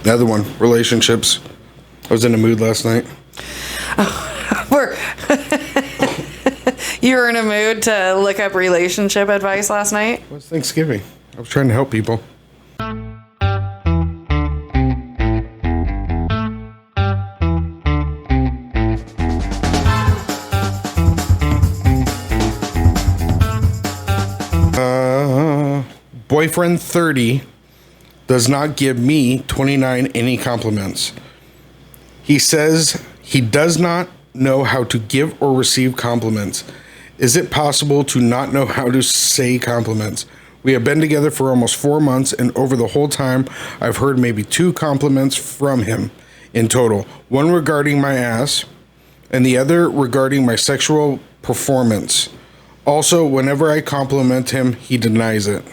The other one, relationships. I was in a mood last night. You were in a mood to look up relationship advice last night? It was Thanksgiving. I was trying to help people. Boyfriend 30 does not give me 29 any compliments. He says he does not know how to give or receive compliments. Is it possible to not know how to say compliments? We have been together for almost 4 months, and over the whole time, I've heard maybe 2 compliments from him in total. One regarding my ass, and the other regarding my sexual performance. Also, whenever I compliment him, he denies it.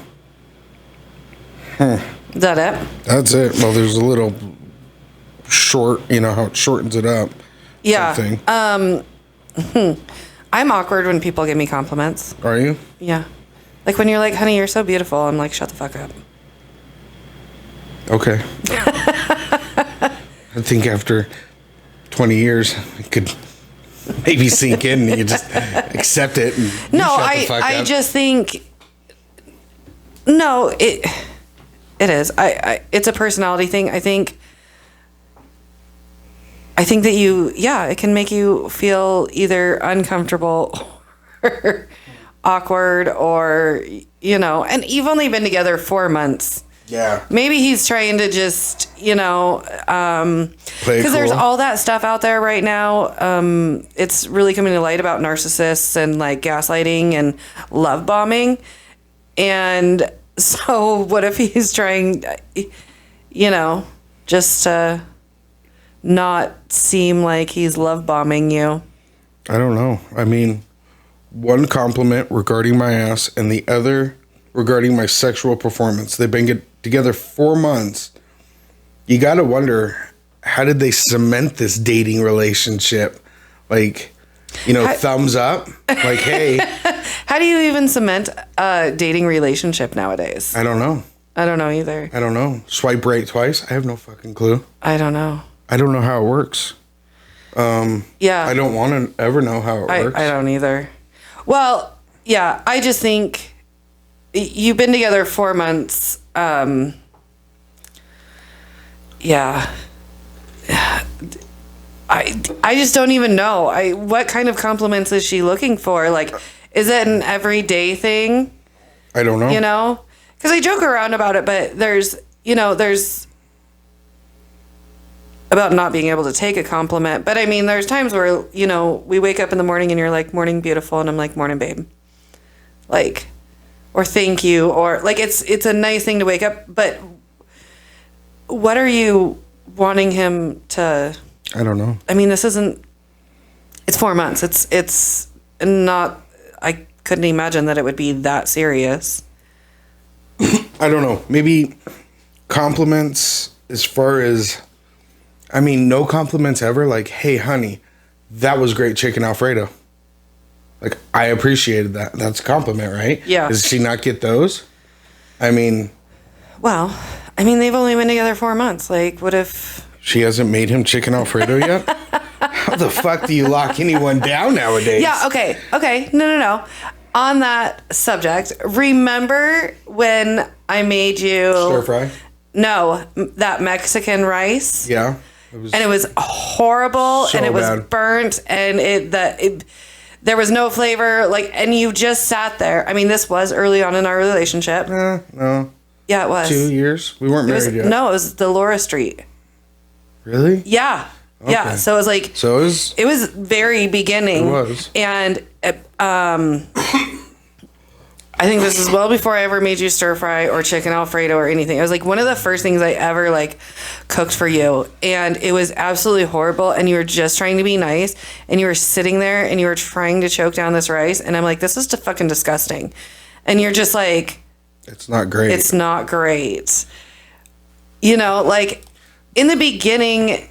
Is that it? That's it. Well, there's a little short, you know, how it shortens it up. Yeah. Something. I'm awkward when people give me compliments. Are you? Yeah. Like when you're like, honey, you're so beautiful. I'm like, shut the fuck up. Okay. I think after 20 years, it could maybe sink in and you just accept it. And No, shut the fuck I up. just think, no, it is. It's a personality thing. I think that it can make you feel either uncomfortable or awkward or, you know, and you've only been together 4 months. Yeah. Maybe he's trying to just, you know, because there's all that stuff out there right now. It's really coming to light about narcissists and like gaslighting and love bombing. And so what if he's trying, you know, just to not seem like he's love bombing you? I don't know. I mean, one compliment regarding my ass and the other regarding my sexual performance. They've been together 4 months. You got to wonder, how did they cement this dating relationship? Like, you know, thumbs up. Like, hey. How do you even cement a dating relationship nowadays? I don't know. I don't know either. I don't know. Swipe right twice? I have no fucking clue. I don't know. I don't know how it works. Yeah. I don't want to ever know how it works. I don't either. Well, yeah, I just think you've been together 4 months. Yeah. I just don't even know. What kind of compliments is she looking for? Like, is it an everyday thing? I don't know. You know? Because I joke around about it, but there's about not being able to take a compliment. But I mean, there's times where, you know, we wake up in the morning and you're like, morning beautiful. And I'm like, morning babe. Like, or thank you. Or like, it's a nice thing to wake up. But what are you wanting him to... I don't know. I mean, it's 4 months. It's not, I couldn't imagine that it would be that serious. I don't know. Maybe compliments as far as, I mean, no compliments ever. Like, hey, honey, that was great chicken Alfredo. Like, I appreciated that. That's a compliment, right? Yeah. Does she not get those? I mean. Well, I mean, they've only been together 4 months. Like, what if... She hasn't made him chicken Alfredo yet? How the fuck do you lock anyone down nowadays? Yeah, okay. No. On that subject, remember when I made you... Stir fry? No, that Mexican rice? Yeah. It was horrible, so and it was bad. burnt, and there was no flavor, like, and you just sat there. I mean, this was early on in our relationship. No. Yeah, it was. 2 years? We weren't married yet. No, it was the Laura Street. Really? Yeah. Okay. Yeah. So it was like... So it was very beginning. It was. And I think this is well before I ever made you stir fry or chicken Alfredo or anything. It was like one of the first things I ever like cooked for you. And it was absolutely horrible. And you were just trying to be nice. And you were sitting there and you were trying to choke down this rice. And I'm like, this is fucking disgusting. And you're just like... It's not great. It's not great. You know, like... In the beginning,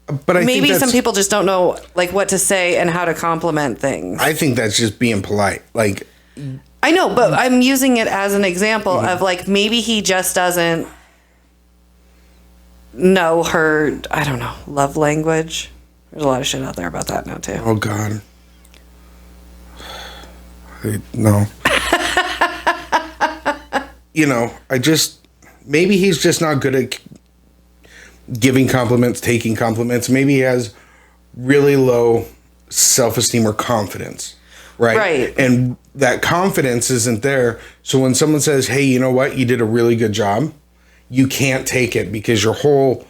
but maybe some people just don't know like what to say and how to compliment things. I think that's just being polite. Like, I know, but I'm using it as an example of like maybe he just doesn't know her, I don't know, love language. There's a lot of shit out there about that now, too. Oh, God. No. Maybe he's just not good at giving compliments, taking compliments. Maybe he has really low self-esteem or confidence, right? Right. And that confidence isn't there. So when someone says, hey, you know what? You did a really good job. You can't take it because your whole,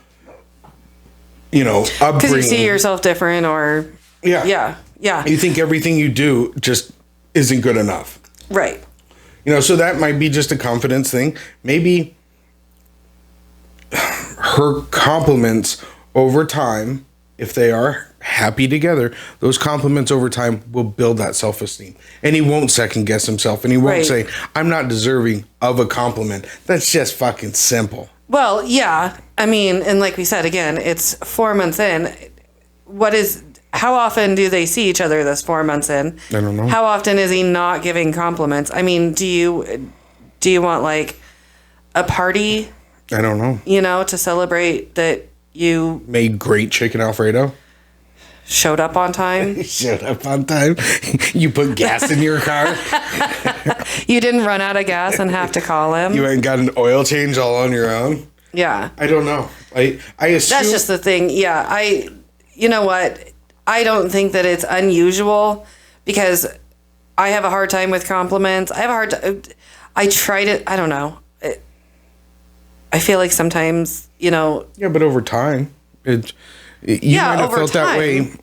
upbringing. Because you see yourself different or... Yeah. You think everything you do just isn't good enough. Right. So that might be just a confidence thing. Maybe her compliments over time, if they are happy together, those compliments over time will build that self-esteem. And he won't second guess himself. And he won't say, I'm not deserving of a compliment. That's just fucking simple. Well, yeah. I mean, and like we said, again, it's 4 months in. How often do they see each other this 4 months in? I don't know. How often is he not giving compliments? I mean, do you want like a party? I don't know. To celebrate that you made great chicken Alfredo? Showed up on time? Showed up on time? You put gas in your car? You didn't run out of gas and have to call him? You went and got an oil change all on your own? Yeah. I don't know. I assume... That's just the thing. Yeah. You know what? I don't think that it's unusual because I have a hard time with compliments. I tried it. I don't know. I feel like sometimes, Yeah, but over time. You might have felt that way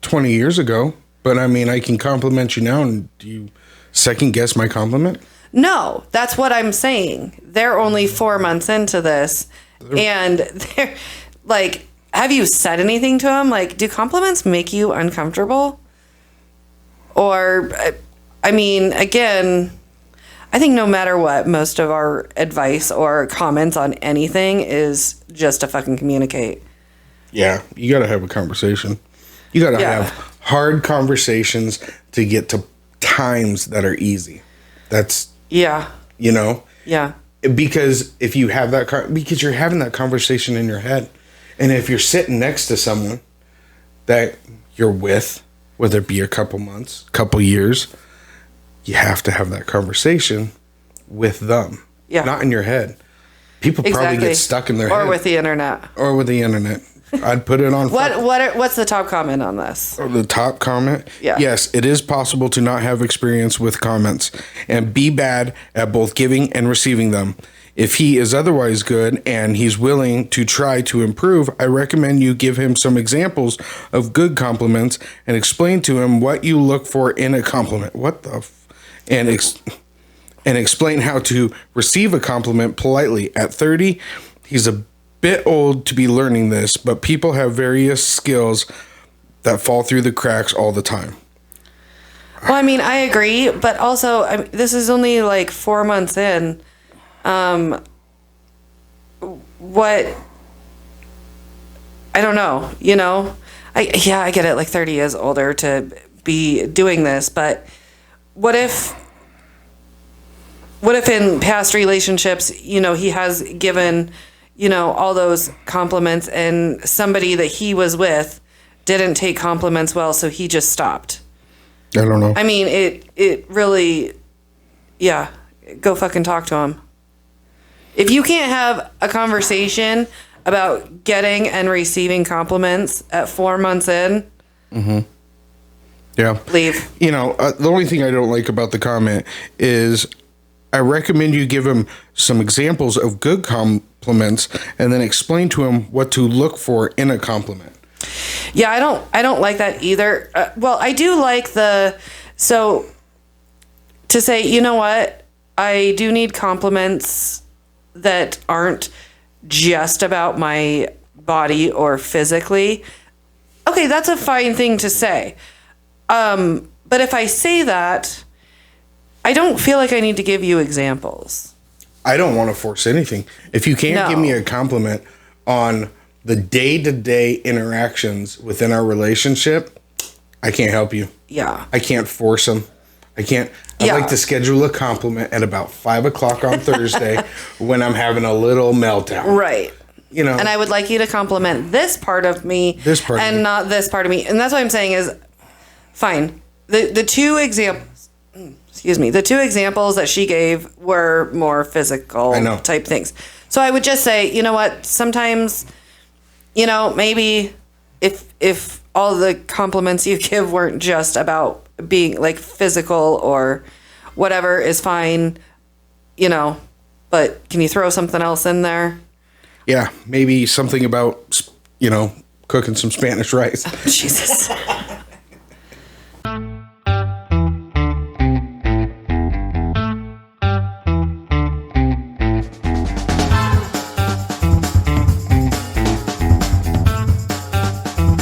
20 years ago. But, I mean, I can compliment you now. And do you second guess my compliment? No, that's what I'm saying. They're only 4 months into this. And they're like... Have you said anything to him? Like, do compliments make you uncomfortable? Or, I mean, again, I think no matter what, most of our advice or comments on anything is just to fucking communicate. Yeah, you got to have a conversation. You got to have hard conversations to get to times that are easy. That's, Yeah. Yeah. Because if you have that, because you're having that conversation in your head. And if you're sitting next to someone that you're with, whether it be a couple months, couple years, you have to have that conversation with them. Yeah. Not in your head. People probably get stuck in their head. Or with the internet. I'd put it on. What's the top comment on this? Or the top comment? Yeah. Yes, it is possible to not have experience with comments and be bad at both giving and receiving them. If he is otherwise good and he's willing to try to improve, I recommend you give him some examples of good compliments and explain to him what you look for in a compliment. And explain how to receive a compliment politely. At 30, he's a bit old to be learning this, but people have various skills that fall through the cracks all the time. Well, I mean, I agree, but also this is only like 4 months in. I don't know, I get it. Like 30 is older to be doing this, but what if in past relationships, he has given, all those compliments and somebody that he was with didn't take compliments well. So he just stopped. I don't know. I mean, it really, go fucking talk to him. If you can't have a conversation about getting and receiving compliments at 4 months in, leave. The only thing I don't like about the comment is I recommend you give him some examples of good compliments and then explain to him what to look for in a compliment. Yeah, I don't like that either. Well, I do like to say, you know what? I do need compliments that aren't just about my body or physically. Okay, that's a fine thing to say. But if I say that, I don't feel like I need to give you examples. I don't want to force anything. If you can't give me a compliment on the day-to-day interactions within our relationship, I can't help you. Yeah. I can't force them. I'd like to schedule a compliment at about 5 o'clock on Thursday when I'm having a little meltdown. Right. you know. And I would like you to compliment this part of me. And not this part of me. And that's what I'm saying is, fine. The two examples, the two examples that she gave were more physical type things. So I would just say, you know what, sometimes, you know, maybe if all the compliments you give weren't just about being like physical or whatever is fine, you know, but can you throw something else in there? Yeah, maybe something about, you know, cooking some Spanish rice. Oh, Jesus.